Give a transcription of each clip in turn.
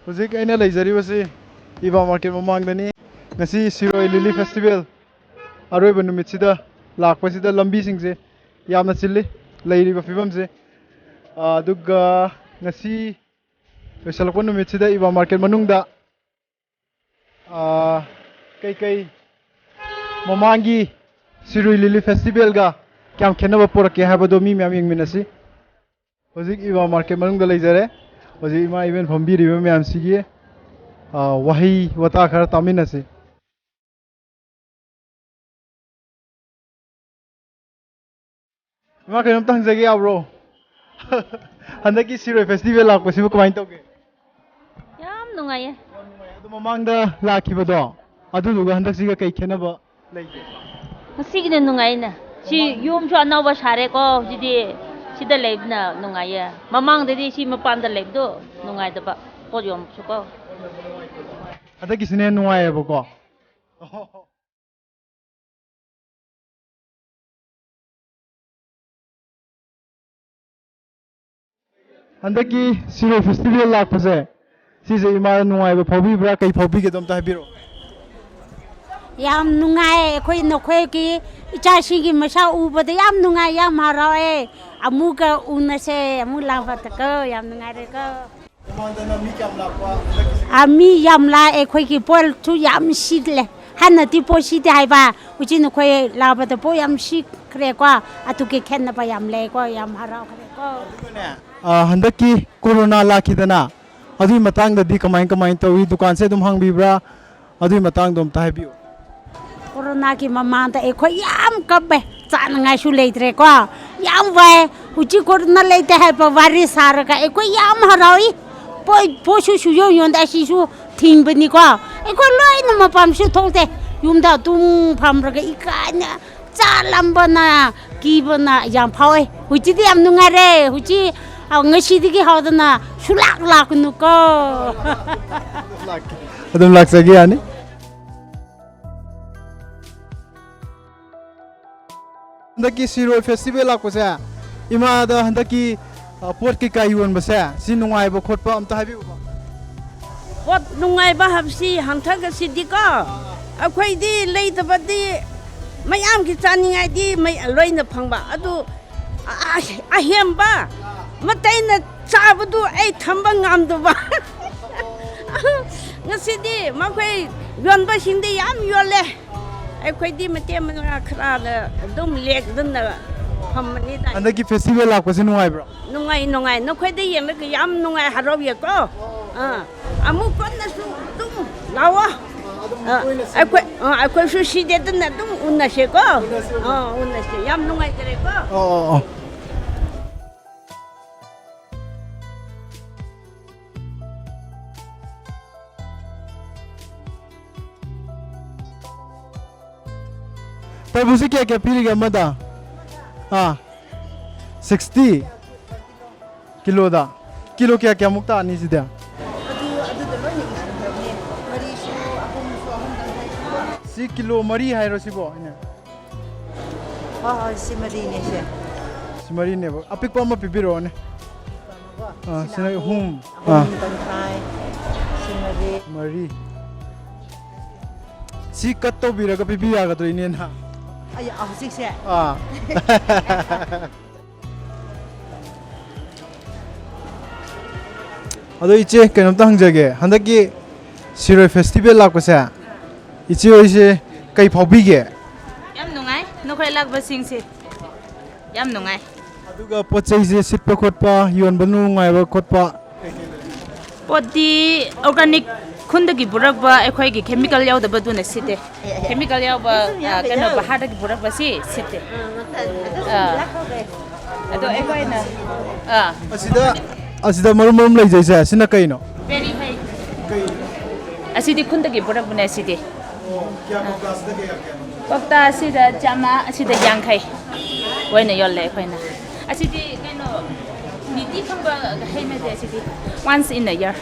Hujik aina leizari basi Epom market mamangdani ngasi Shirui Lily Festival aroiba numit sida lakpa sida lambi singse yamna chilli leiriba fibam se aduga ngasi loisalakpa numit sida Epom market manungda kai mamangi Shirui Lily Festival ga kyam khenaba porake habado mi myam yengminasi hujik Epom market manungda leizare hujik ima event phambiriba myam sigi wahi wata khara taminasi ima kainam tangjage abro handaki Shirui Festival lakpasibu kamai tawge yam nungaye adu mamangda lakhibado aduduga handaksiga kai khenaba leige ngasigi nungaina si yum chu anawa sare ko jidi sida lebna nungaye mamangdadi si mapanda lebdo nungaidaba ko yom chu ko handaki sine nungaye bako handaki Shirui Festival lakpase sise ima nungaiba phobibra kai phobige domta habiro yam nungai khoi no khoi ki ichashi gi masa ubada yam nungai yam harae amuga unase amula bataka yam nungai re ka mamangda mi kyam lakwa ami yam la e khoi ki pol tu yam sidle hanna ti po sidi haiba uchi no khoi la bata po yam sik kre kwa atu ke khenna pa yam le ko yam hara kre ko handaki corona lakhidana adui matangda di kamai tawi dukan se dum hangbibra adui matang dum tahbiu corona ki mamanta e khoi yam kabe chan ngai su leitre ko yam vai uchi corona leite hai pa vari sar ka e khoi yam haroi po su yo yonda si su thing bani ko e khoi loi na ma pam su thote yumda tung pham ra ka ikanya cha lambana ki bana yam phoi uchi di yam nunga re uchi ngasi di ki hawdana sulak lak nu ko adum laksagi ani handaki Shirui Festival lakpase ima da handaki pot ki kai won base si nungai ba khotpa amta habiu pot nungai ba habsi hangthaga sidi ko akhoi di leitabadi mayam ki chaningai di mai loina phangba adu ahem ba mataina chabadu ai thamba ngamdu ba ngasidi makhoi yonba singde yam yole akhoi di mate manga khra na dum lek dunna phamani da handaki festival lakpase nungai bro nungai nokhoi de yem ka yam nungai harobiya ko amu konna su dum lawa akhoi su side dunna dum unnase ko unnase yam nungai kare ko Tabu se kya piriga mada 60 kilo da kilo kya mukta ani sida si kilo mari hairo sibo ina si mari ne apik pa ma pipiro ne sina hum mari si katto biraga pibiya ga to inen ha ay six ado iche kenam ta hangjage handaki Shirui Festival lakpase iche oise kai phobige yam nungai nokhoi lakba singse yam nungai aduga pochai je sitpa khotpa yonba nungai ba khotpa poti organic khundagi burakba ekhoi gi chemical yaudaba duna site chemical yauba kano bahada gi burakba si site ado ekhoi na asida marum lai jaisa sina kaino very high asidi khundagi burakbune asidi kokta asida chama asida yangkai waina yolle ekhoi na asidi kano niti khamba haimede asidi once in a year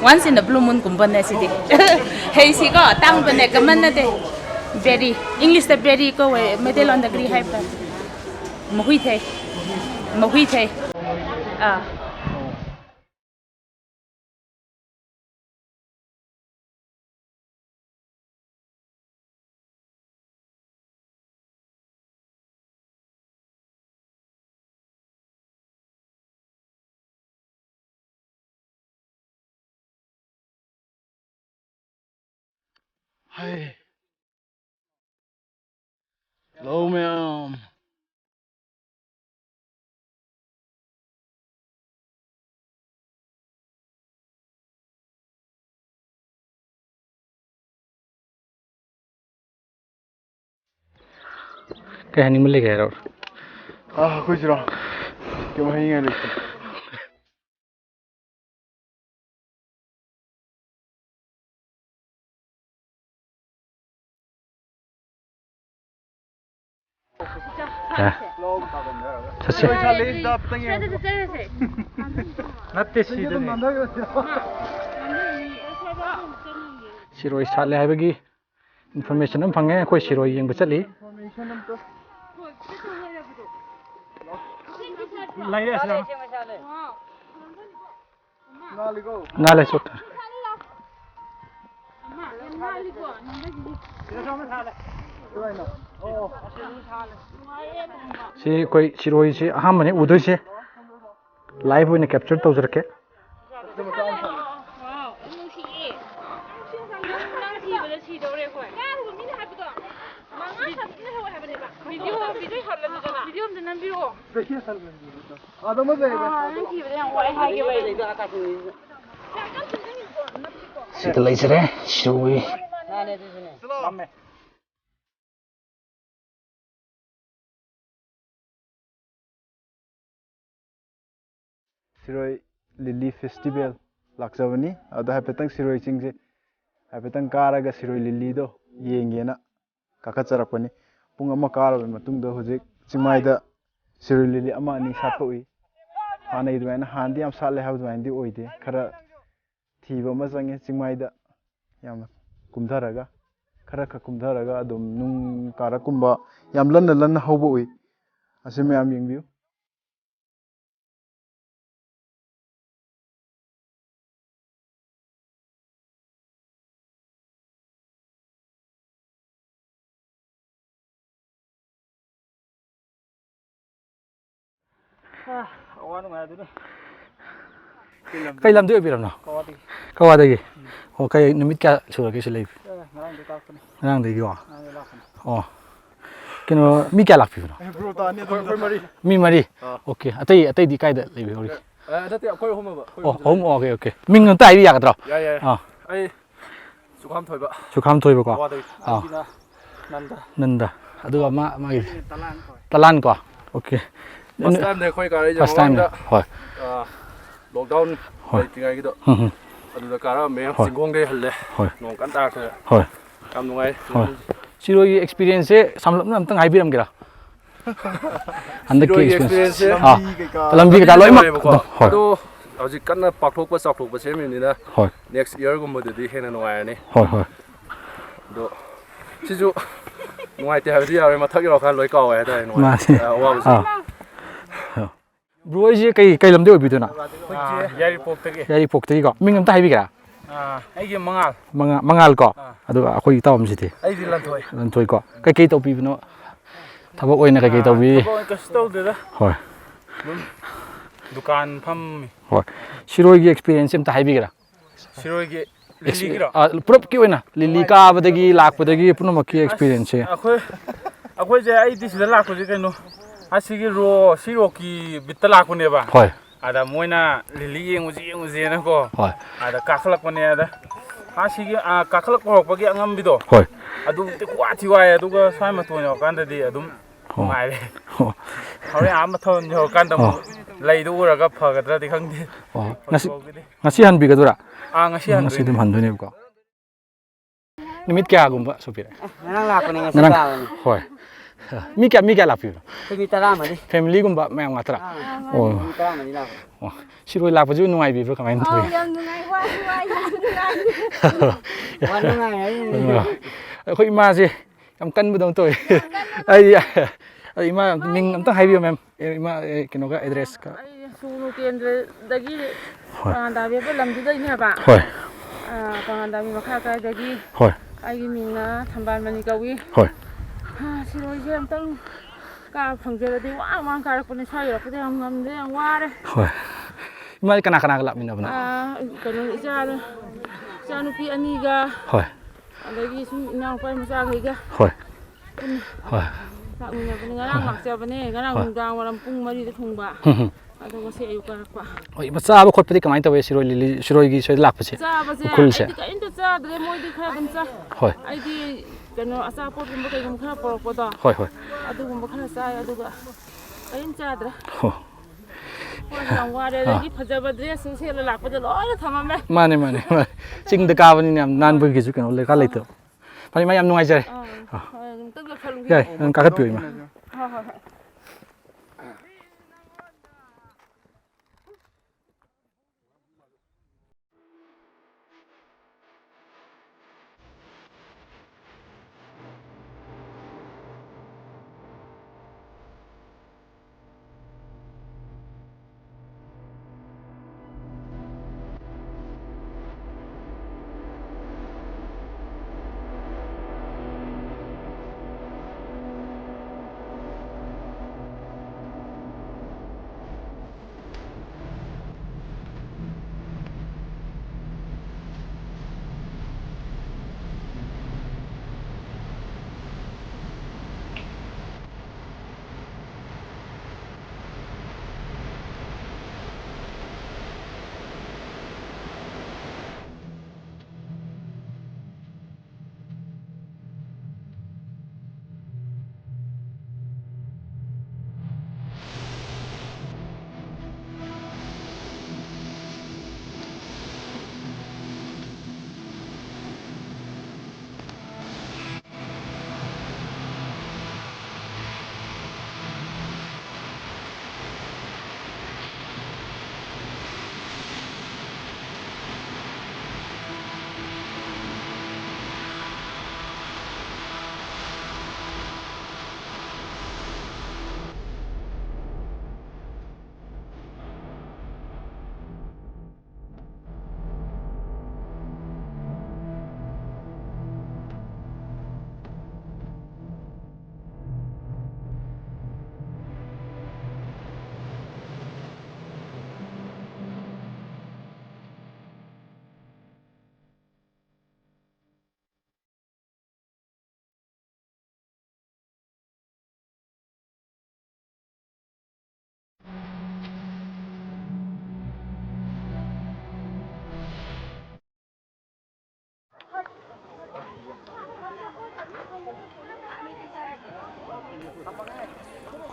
once in a blue moon kumbane sidi hey si ko tang bane kaman de berry english the berry ko we medal on the green hype mohui the Hey. Hello, ma'am. Cái hành mình lấy cái rồi. Khui rồi. Cái mà hình này. 사실. Shirui Sale 하이버기 information 방에 거의 Shirui yang besarli. Nale sot. Si कोई Shirui si हाँ मने उधर से live होने capture तो उधर के Sita lagi sere Shirui Shirui Lily Festival lakjabani ada hapetang Shirui chingse hapetang karaga Shirui Lily do yengena kakatsarakpani pung ama karaba matungda hojik chingmaida Shirui Lily ama ani satpoi hana idwaina handi am sale habdwaindi oide khara thiba ama change chingmaida yam kumdharaga khara kha kumdharaga adum nung karakumba yam lanna hawba oi asime am yengbiu Kay lam do ibiram na. Kawadi. O kay numit ka sura ke silay. Nang de yo. Oh. Kino mi kya lakpi na. Mi mari. Okay. Atay di kay da lebi ori. Dati akoy home ba. Oh, home okay. Ming nang tai bi ya ka dro. Ah. Ai sukham thoiba. Sukham thoiba ko. Ah. Nanda. Adu ma talan ko. Okay. First time ne khoi ka rai First time. Hoi. Lockdown tingai gido. Adu kara me singong de halle. Hoi. Nong kan ta kha. Hoi. Kam nungai. Shirui experience se samlap nam tang haibiram gira. Anda ke experience. Lambi ka loi mak. Hoi. Adu aji kan pakthok pa sakhok pa sem ni na. Hoi. Next year gum de di hena nungai ni. Hoi hoi. Do siju nungai te ha di ya ma thak yo kha loi ka wa da nungai. Wa ba. Bro, is kay lam de obi do na. Yari pok tagi. Yari pok tagi ko. Ming am ta haibi gira. Ai mangal. Mangal ko. Adu akoi tawam siti. Ai di lanthoi. Lanthoi ko. Kay to pi no. Thabo oina kay to bi. Thabo ka stol de da. Hoi. Dukan pham. Hoi. Shirui gi experience am ta haibi gira. Shirui gi Lily gira. Prop ki oina. Lily ka badagi lak badagi puno makki experience. Akoi je ai di sida lak ko je keno. Asigi ro siro ki bitala ko ne ba. Hoi. Ada moina Lily yenguji na ko. Hoi. Ada kakhlak ko ne ada. Asigi kakhlak ko pagi angam bido. Hoi. Adu te kwati wa adu ga sai ma to nyo kan da di adum mai le. Hore am thon nyo kan da lei du ra ga pha ga da di khang di. Ngasi han bi ga dura. Ngasi han. Ngasi dum han do ne ko. Nimit kya gumba sopira. Nang la ko ni ngasi ba ni. Hoi. Mi kya la pi. Kami tara ma di. Family gumba ma ngatra. Oh. Tara ma di la. Oh. Shirui la pa ju nuai bi bro kamai ntoi. Yang nungai wa Wa nungai ai. Khoi ma ji am kan bu dong toi. Ai ma ming am tang hai bi mem. Ma kino ka address ka. Sulu kendra dagi panganda be lam du dai ne ba. Hoi. Panganda mi makha ka dagi. Hoi. Ai gi mingna thamban mani kawi. Hoi. Shiroi je am tang ka phangje di wa ka ra puni sai ra puni am ngam de am wa re. Hoi. Ma kana la min abna. Kanu ija nu pi ani ga. Hoi. ꯑꯗꯒꯤ ꯁꯨꯝ ꯏꯅꯥꯎꯄꯥ ꯃꯆꯥꯈꯩꯒ ꯍꯣꯏ ꯍꯣꯏ ꯂꯥꯛꯃꯤꯟꯅꯕꯅꯤ ꯉꯔꯥꯡ ꯂꯥꯛꯆꯕꯅꯦ ꯉꯔꯥꯡ ꯅꯨꯡꯗꯥꯡ ꯋꯥꯏꯔꯝ ꯄꯨꯡ 4ꯗ ꯊꯨꯡꯕ ꯑꯗꯣ ꯉꯁꯤ ꯑꯌꯨꯛ ꯀꯥꯔꯛꯄ ꯍꯣꯏ ꯆꯥꯕ ꯈꯣꯠꯄꯗꯤ ꯀꯃꯥꯏꯅ ꯇꯧꯋꯦ ꯁꯤꯔꯣꯏ ꯂꯤꯂꯤ ꯁꯤꯔꯣꯏꯒꯤ ꯁꯣꯏꯗ ꯂꯥꯛꯄꯁꯦ ꯆꯥꯕꯁꯦ ꯎꯈ꯭ꯔꯨꯜꯁꯦ ꯑꯩꯗꯤ ꯀꯔꯤꯝꯇ ꯆꯥꯗ꯭ꯔꯦ ꯃꯣꯏꯗꯤ ꯈꯔ ꯑꯗꯨꯝ ꯆꯥꯏ ꯍꯣꯏ ꯑꯩꯗꯤ ꯀꯩꯅꯣ ꯑꯆꯥꯄꯣꯠꯀꯨꯝꯕ ꯀꯩꯒꯨꯝꯕ ꯈꯔ ꯄꯣꯔꯛꯄꯗꯣ ꯍꯣꯏ ꯍꯣꯏ ꯑꯗꯨꯒꯨꯝꯕ ꯈꯔ ꯆꯥꯏ ꯑꯗꯨꯒ ꯀꯔꯤꯝ ꯆꯥꯗ꯭ꯔꯦ ꯍꯣ ꯍꯣꯏ ꯌꯥꯝ ꯋꯥꯔꯦ ꯑꯗꯒꯤ ꯐꯖꯕ ꯗ꯭ꯔꯦꯁꯁꯨ ꯁꯦꯠꯂ ꯂꯥꯛꯄꯗ ꯂꯣꯏꯅ ꯊꯝꯃꯝꯃꯦ ꯃꯥꯅꯦ ꯃꯥꯅꯦ ꯃꯥꯅꯦ ꯆꯤꯡꯗ ꯀꯥꯕꯅꯤꯅ ꯌꯥꯝ ꯅꯥꯟꯕꯒꯤꯁꯨ ꯀꯩꯅꯣ ꯂꯩꯀꯥ ꯂꯩꯇꯕ ꯐꯅꯤ ꯃꯥ ꯌꯥꯝ ꯅꯨꯡꯉꯥꯏꯖꯔꯦ ꯍꯣꯏ ꯑꯃꯨꯛꯇꯪ ꯂꯧꯈꯠꯂꯨꯒꯦ ꯌꯥꯏ ꯑꯗꯨꯝ ꯀꯥꯈꯠꯄꯤꯌꯨ ꯏꯃꯥ ꯍꯣꯏ ꯍꯣꯏ ꯍꯣꯏ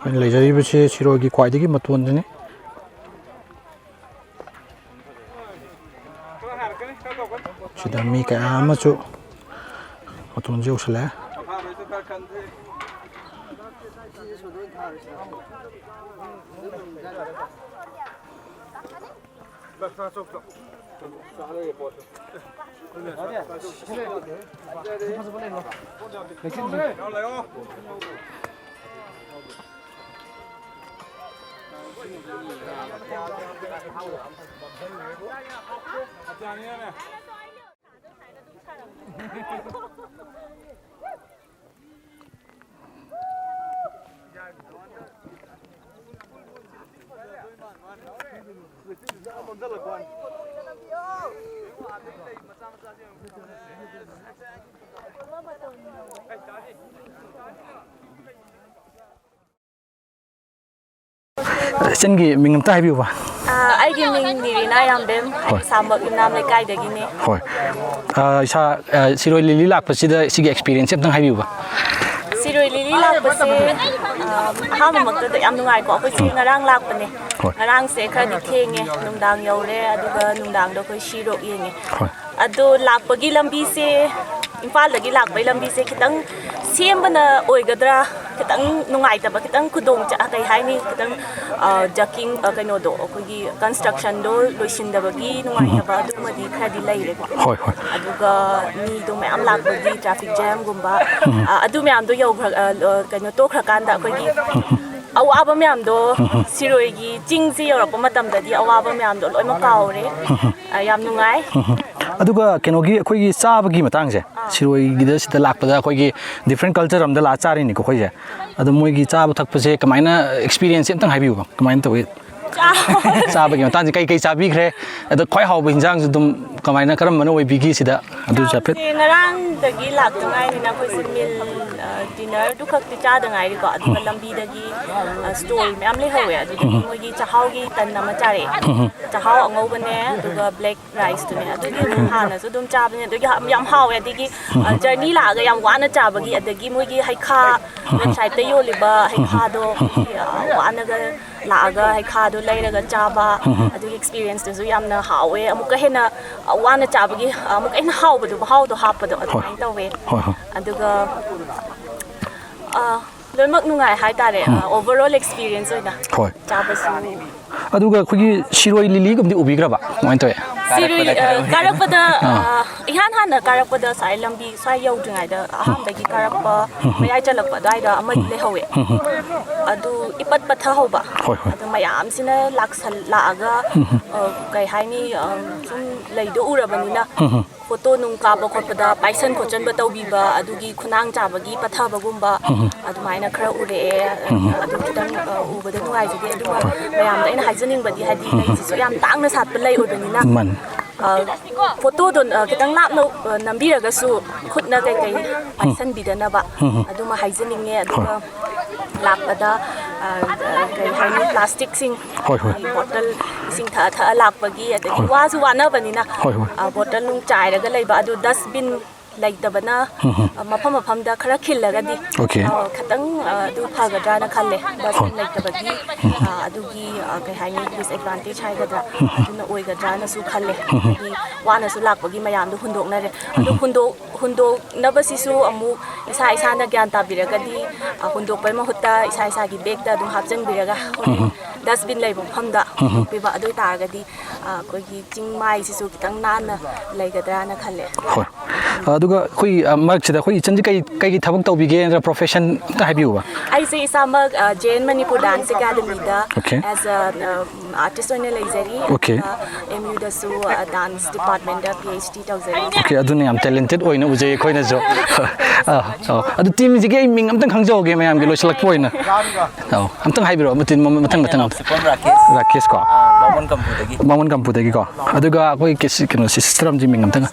ꯑꯩꯈꯣꯏꯅ ꯂꯩꯖꯔꯤꯕꯁꯤ ꯁꯤꯔꯣꯏꯒꯤ ꯈ꯭ꯋꯥꯏꯗꯒꯤ ꯃꯇꯣꯟꯗꯅꯤ ꯁꯤꯗ ꯃꯤ ꯀꯌꯥ ꯑꯃꯁꯨ ꯃꯇꯣꯟꯁꯤ ꯌꯧꯁꯜꯂꯛꯑꯦ ꯏꯆꯟꯒꯤ ꯃꯤꯡ ꯑꯝꯇ ꯍꯥꯏꯕꯤꯌꯨꯕ ꯑꯩꯒꯤ ꯃꯤꯡ ꯅꯤꯔꯤꯅꯥ ꯌꯥꯝꯕꯦꯝ ꯁꯥꯃꯛ ꯌꯨꯝꯅꯥꯝ ꯂꯩꯀꯥꯏꯗꯒꯤꯅꯦ ꯍꯣꯏ ꯏꯁꯥ ꯁꯤꯔꯣꯏ ꯂꯤꯂꯤ ꯂꯥꯛꯄꯁꯤꯗ ꯁꯤꯒꯤ ꯑꯦꯛꯁꯄꯤꯔꯤꯌꯦꯟꯁ ꯑꯝꯇꯪ ꯍꯥꯏꯕꯤꯌꯨꯕ ꯁꯤꯔꯣꯏ ꯂꯤꯂꯤ ꯂꯥꯛꯄꯁꯦ ꯑꯍꯥꯟꯕꯃꯛꯇꯗ ꯌꯥꯝ ꯅꯨꯡꯉꯥꯏꯀꯣ ꯑꯩꯈꯣꯏꯁꯦ ꯉꯔꯥꯡ ꯂꯥꯛꯄꯅꯦ ꯉꯔꯥꯡꯁꯦ ꯈꯔꯗꯤ ꯊꯦꯡꯉꯦ ꯅꯨꯡꯗꯥꯡ ꯌꯧꯔꯦ ꯑꯗꯨꯒ ꯅꯨꯡꯗꯥꯡꯗ ꯑꯩꯈꯣꯏ ꯁꯤꯔꯣꯛ ꯌꯦꯡꯉꯦ ꯑꯗꯣ ꯂꯥꯛꯄꯒꯤ ꯂꯝꯕꯤꯁꯦ ꯏꯝꯐꯥꯜꯗꯒꯤ ꯂꯥꯛꯄꯒꯤ ꯂꯝꯕꯤꯁꯦ ꯈꯤꯇꯪ ꯁꯦꯝꯕꯅ ꯑꯣꯏꯒꯗ꯭ꯔꯥ ꯈꯤꯇꯪ ꯅꯨꯡꯉꯥꯏꯇꯕ ꯈꯤꯇꯪ ꯈꯨꯗꯣꯡ ꯀꯩ ꯍꯥꯏꯅꯤ ꯈꯤꯇꯪ ꯖꯀꯤꯡ ꯀꯩꯅꯣꯗꯣ ꯑꯩꯈꯣꯏꯒꯤ ꯀꯟꯁꯇ꯭ꯔꯛꯁꯟꯗꯣ ꯂꯣꯏꯁꯤꯟꯗꯕꯒꯤ ꯅꯨꯡꯉꯥꯏꯇꯕ ꯑꯗꯨꯃꯗꯤ ꯈꯔꯗꯤ ꯂꯩꯔꯦꯀꯣ ꯑꯗꯨꯒ ꯃꯤꯗꯣ ꯃꯌꯥꯝ ꯂꯥꯛꯄꯒꯤ ꯇ꯭ꯔꯥꯐꯤꯛ ꯖꯦꯝꯒꯨꯝꯕ ꯑꯗꯨ ꯃꯌꯥꯝꯗꯣ ꯀꯩꯅꯣ ꯇꯣꯛꯈ꯭ꯔꯀꯥꯟꯗ ꯑꯩꯈꯣꯏꯒꯤ ꯑꯋꯥꯕ ꯃꯌꯥꯝꯗꯣ ꯁꯤꯔꯣꯏꯒꯤ ꯆꯤꯡꯁꯤ ꯌꯧꯔꯛꯄ ꯃꯇꯝꯗꯗꯤ ꯑꯋꯥꯕ ꯃꯌꯥꯝꯗꯣ ꯂꯣꯏꯅꯃꯛ ꯀꯥꯎꯔꯦ ꯌꯥꯝ ꯅꯨꯡꯉꯥꯏ ꯑꯗꯨꯒ ꯀꯩꯅꯣꯒꯤ ꯑꯩꯈꯣꯏꯒꯤ ꯆꯥꯕꯒꯤ ꯃꯇꯥꯡꯁꯦ ꯁꯤꯔꯣꯏꯒꯤꯗ ꯁꯤꯗ ꯂꯥꯛꯄꯗ ꯑꯩꯈꯣꯏꯒꯤ ꯗꯤꯐ꯭ꯔꯦꯟ ꯀꯜꯆꯔ ꯑꯝꯗ ꯂꯥꯛꯑ ꯆꯥꯔꯤꯅꯤꯀꯣ ꯑꯩꯈꯣꯏꯁꯦ ꯑꯗꯣ ꯃꯣꯏꯒꯤ ꯆꯥꯕ ꯊꯛꯄꯁꯦ ꯀꯃꯥꯏꯅ ꯑꯦꯛꯁꯄꯤꯔꯤꯌꯦꯟꯁꯁꯦ ꯑꯝꯇꯪ ꯍꯥꯏꯕꯤꯌꯨꯕ ꯀꯃꯥꯏꯅ ꯇꯧꯏ ꯆꯥꯕꯒꯤ ꯃꯇꯥꯡꯁꯦ ꯀꯩ ꯆꯥꯕꯤꯈ꯭ꯔꯦ ꯑꯗꯣ ꯈ꯭ꯋꯥꯏ ꯍꯥꯎꯕ ꯍꯤꯟꯖꯥꯡꯁꯨ ꯑꯗꯨꯝ ꯀꯃꯥꯏꯅ ꯀꯔꯝꯕꯅ ꯑꯣꯏꯕꯤꯒꯤ ꯁꯤꯗ ꯑꯗꯨ ꯆꯥꯐꯦꯠ ꯉꯔꯥꯡꯗꯒꯤ ꯂꯥꯛꯇ ꯉꯥꯏꯔꯤꯅ ꯑꯩꯈꯣꯏꯁꯦ ꯃꯤꯜ ꯗꯤꯅꯔꯗꯨ ꯈꯛꯇꯤ ꯆꯥꯗ ꯉꯥꯏꯔꯤꯀꯣ ꯑꯗꯨꯒ ꯂꯝꯕꯤꯗꯒꯤ ꯁ꯭ꯇꯣꯜ ꯃꯌꯥꯝ ꯂꯩꯍꯧꯋꯦ ꯑꯗꯨꯗꯒꯤ ꯃꯣꯏꯒꯤ ꯆꯥꯛꯍꯥꯎꯒꯤ ꯇꯟ ꯑꯃ ꯆꯥꯔꯛꯑꯦ ꯆꯥꯛꯍꯥꯎ ꯑꯉꯧꯕꯅꯦ ꯑꯗꯨꯒ ꯕ꯭ꯂꯦꯛ ꯔꯥꯏꯁꯇꯨꯅꯦ ꯑꯗꯨꯒꯤ ꯍꯥꯟꯅꯁꯨ ꯑꯗꯨꯝ ꯆꯥꯕꯅꯦ ꯑꯗꯨꯒꯤ ꯌꯥꯝ ꯍꯥꯎꯋꯦ ꯑꯗꯒꯤ ꯖꯔꯅꯤ ꯂꯥꯛꯑꯒ ꯌꯥꯝ ꯋꯥꯅ ꯆꯥꯕꯒꯤ ꯑꯗꯒꯤ ꯃꯣꯏꯒꯤ ꯍꯩꯈꯥ ꯋꯦꯕꯁꯥꯏꯠꯇ ꯌꯣꯜꯂꯤꯕ ꯍꯩꯈꯥꯗꯣ ꯋꯥꯅꯒ ꯂꯥꯛꯑꯒ ꯍꯩꯈꯥꯗꯣ ꯂꯩꯔꯒ ꯆꯥꯕ ꯑꯗꯨꯒꯤ ꯑꯦꯛꯁꯄꯤꯔꯤꯌꯦꯟꯁꯇꯨꯁꯨ ꯌꯥꯝꯅ ꯍꯥꯎꯋꯦ ꯑꯃꯨꯛꯀ ꯍꯦꯟꯅ ꯋꯥꯅ ꯆꯥꯕꯒꯤ ꯑꯃꯨꯛꯀ ꯍꯦꯟꯅ ꯍꯥꯎꯕꯗꯣ ꯃꯍꯥꯎꯗꯣ ꯍꯥꯞꯄꯗꯣ ꯑꯗꯨꯃꯥꯏꯅ ꯇꯧꯋꯦ ꯑꯗꯨꯒ ꯂꯣꯏꯅꯃꯛ ꯅꯨꯡꯉꯥꯏ ꯍꯥꯏꯇꯥꯔꯦ ꯑꯣꯚꯔꯑꯣꯜ ꯑꯦꯛꯁꯄꯤꯔꯤꯌꯦꯟꯁ ꯑꯣꯏꯅ ꯆꯥꯕꯁꯨ ꯑꯗꯨꯒ ꯑꯩꯈꯣꯏꯒꯤ ꯁꯤꯔꯣꯏ ꯂꯤꯂꯤꯒꯨꯝꯕꯗꯤ ꯎꯕꯤꯈ꯭ꯔꯕ ꯀꯃꯥꯏꯅ ꯇꯧꯋꯦ ꯁꯤꯔꯨꯏ ꯀꯥꯔꯛꯄꯗ ꯏꯍꯥꯟ ꯍꯥꯟꯅ ꯀꯥꯔꯛꯄꯗ ꯁ꯭ꯋꯥꯏ ꯂꯝꯕꯤ ꯁ꯭ꯋꯥꯏ ꯌꯧꯗ꯭ꯔꯤꯉꯩꯗ ꯑꯍꯥꯟꯕꯗꯒꯤ ꯀꯥꯔꯛꯄ ꯃꯌꯥꯏ ꯆꯠꯂꯛꯄ ꯑꯗꯨꯋꯥꯏꯗ ꯑꯃꯗꯤ ꯂꯩꯍꯧꯋꯦ ꯑꯗꯨ ꯏꯄꯠ ꯄꯠꯊꯍꯧꯕ ꯑꯗꯨ ꯃꯌꯥꯝꯁꯤꯅ ꯂꯥꯛꯑꯒ ꯀꯩ ꯍꯥꯏꯅꯤ ꯁꯨꯝ ꯂꯩꯗꯣ ꯎꯔꯕꯅꯤꯅ ꯐꯣꯇꯣ ꯅꯨꯡ ꯀꯥꯞꯄ ꯈꯣꯠꯄꯗ ꯄꯥꯏꯁꯟ ꯈꯣꯠꯆꯟꯕ ꯇꯧꯕꯤꯕ ꯑꯗꯨꯒꯤ ꯈꯨꯅꯥꯡ ꯆꯥꯕꯒꯤ ꯄꯠꯊꯕꯒꯨꯝꯕ ꯑꯗꯨꯃꯥꯏꯅ ꯈꯔ ꯎꯔꯛꯑꯦ ꯑꯗꯨ ꯈꯤꯇꯪ ꯎꯕꯗ ꯅꯨꯡꯉꯥꯏꯖꯗꯦ ꯑꯗꯨꯒ ꯃꯌꯥꯝꯗ ꯑꯩꯅ ꯍꯥꯏꯖꯅꯤꯡꯕꯗꯤ ꯍꯥꯏꯗꯤ ꯂꯩꯁꯤꯁꯨ ꯌꯥꯝ ꯇꯥꯡꯅ ꯁꯥꯠꯄ ꯂꯩ ꯑꯣꯏꯕꯅꯤꯅ ꯐꯣꯇꯣꯗꯣ ꯈꯤꯇꯪ ꯂꯥꯞꯅ ꯅꯝꯕꯤꯔꯒꯁꯨ ꯈꯨꯠꯅ ꯀꯩꯀꯩ ꯄꯥꯏꯁꯟꯕꯤꯗꯅꯕ ꯑꯗꯨꯃ ꯍꯥꯏꯖꯅꯤꯡꯉꯦ ꯑꯗꯨꯒ ꯂꯥꯛꯄꯗ ꯀꯩ ꯍꯥꯏꯅꯤ ꯄ꯭ꯂꯥꯁꯇꯤꯛꯁꯤꯡ ꯕꯣꯇꯜ ꯏꯁꯤꯡ ꯊꯛꯑ ꯂꯥꯛꯄꯒꯤ ꯑꯗꯒꯤ ꯋꯥꯁꯨ ꯋꯥꯅꯕꯅꯤꯅ ꯕꯣꯇꯜ ꯅꯨꯡ ꯆꯥꯏꯔꯒ ꯂꯩꯕ ꯑꯗꯨ ꯗꯁꯕꯤꯟ ꯂꯩꯇꯕꯅ ꯃꯐꯝ ꯃꯐꯝꯗ ꯈꯔ ꯈꯤꯜꯂꯒꯗꯤ ꯈꯤꯇꯪ ꯑꯗꯨ ꯐꯒꯗ꯭ꯔꯥꯅ ꯈꯜꯂꯦ ꯗꯁꯕꯤꯟ ꯂꯩꯇꯕꯒꯤ ꯑꯗꯨꯒꯤ ꯀꯩ ꯍꯥꯏꯅꯤ ꯗꯤꯁꯑꯦꯗꯚꯥꯟꯇꯦꯖ ꯍꯥꯏꯒꯗ꯭ꯔꯥ ꯑꯗꯨꯅ ꯑꯣꯏꯒꯗ꯭ꯔꯥꯅꯁꯨ ꯈꯜꯂꯦ ꯍꯥꯏꯗꯤ ꯋꯥꯅꯁꯨ ꯂꯥꯛꯄꯒꯤ ꯃꯌꯥꯝꯗꯣ ꯍꯨꯟꯗꯣꯛꯅꯔꯦ ꯑꯗꯨ हुꯟꯗꯣꯛꯅꯕꯁꯤꯁꯨ ꯑꯃꯨꯛ ꯏꯁꯥꯅ ꯒ꯭ꯌꯥꯟ ꯇꯥꯕꯤꯔꯒꯗꯤ ꯍꯨꯟꯗꯣꯛꯄꯩ ꯃꯍꯨꯠꯇ ꯏꯁꯥꯒꯤ ꯕꯦꯛꯇ ꯑꯗꯨꯝ ꯍꯥꯞꯆꯤꯟꯕꯤꯔꯒ ꯗꯁꯕꯤꯟ ꯂꯩꯕ ꯃꯐꯝꯗ ꯍꯨꯟꯗꯣꯛꯄꯤꯕ ꯑꯗꯨ ꯑꯣꯏꯇꯥꯔꯒꯗꯤ ꯑꯩꯈꯣꯏꯒꯤ ꯆꯤꯡ ꯃꯥꯏꯁꯤꯁꯨ ꯈꯤꯇꯪ ꯅꯥꯟꯅ ꯂꯩꯒꯗ꯭ꯔꯥꯅ ꯈꯜꯂꯦ ꯑꯗꯨꯒ ꯑꯩꯈꯣꯏ ꯃꯔꯛꯁꯤꯗ ꯑꯩꯈꯣꯏ ꯏꯆꯟꯁꯤ ꯀꯩ ꯊꯕꯛ ꯇꯧꯕꯤꯒꯦ ꯅꯠꯇ꯭ꯔꯒ ꯄ꯭ꯔꯣꯐꯦꯁꯟ ꯑꯝꯇ ꯍꯥꯏꯕꯤꯌꯨꯕ ꯑꯩꯁꯦ ꯏꯁꯥꯃꯛ ꯖꯦꯟ ꯃꯅꯤꯄꯨꯔ ꯗꯥꯟꯁ ꯑꯦꯀꯥꯗꯃꯤꯗ ꯑꯦꯖ ꯑꯥꯔꯇꯤꯁ ꯑꯣꯏꯅ ꯂꯩꯖꯔꯤ ꯑꯦꯝ ꯌꯨꯗꯁꯨ ꯗꯥꯟꯁ ꯗꯤꯄꯥꯔꯠꯃꯦꯟꯇ PhD ꯇꯧꯖꯔꯤ ꯑꯗꯨꯅ ꯌꯥꯝ ꯇꯦꯂꯦꯟꯇꯦꯠ ꯑꯣꯏꯅ ꯎꯖꯩ ꯑꯩꯈꯣꯏꯅꯁꯨ ꯑꯗꯨ ꯇꯤꯝꯁꯤꯒꯤ ꯑꯩ ꯃꯤꯡ ꯑꯝꯇꯪ ꯈꯪꯖꯍꯧꯒꯦ ꯃꯌꯥꯝꯒꯤ ꯂꯣꯏꯁꯤꯜꯂꯛꯄ ꯑꯣꯏꯅ ꯑꯝꯇꯪ ꯍꯥꯏꯕꯤꯔꯛꯑꯣ ꯃꯊꯪ ꯔꯥꯀꯦꯁ ꯀꯣ ꯕꯥꯃꯣꯟ ꯀꯝꯄꯨꯗꯒꯤꯀꯣ ꯑꯗꯨꯒ ꯑꯩꯈꯣꯏ ꯀꯩꯅꯣ ꯁꯤꯁꯇꯔ ꯑꯃꯁꯤ ꯃꯤꯡ ꯑꯝꯇꯪ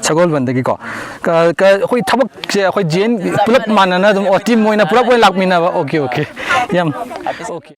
ꯁꯒꯣꯜꯕꯟꯗꯒꯤꯀꯣ ꯑꯩꯈꯣꯏ ꯊꯕꯛꯁꯦ ꯑꯩꯈꯣꯏ ꯖꯦꯟ ꯄꯨꯂꯞ ꯃꯥꯟꯅꯅ ꯑꯗꯨꯝ ꯇꯤꯝ ꯑꯣꯏꯅ ꯄꯨꯂꯞ ꯑꯣꯏꯅ ꯂꯥꯛꯃꯤꯟꯅꯕ ꯑꯣꯀꯦ ꯌꯥꯝ ꯑꯣꯀꯦ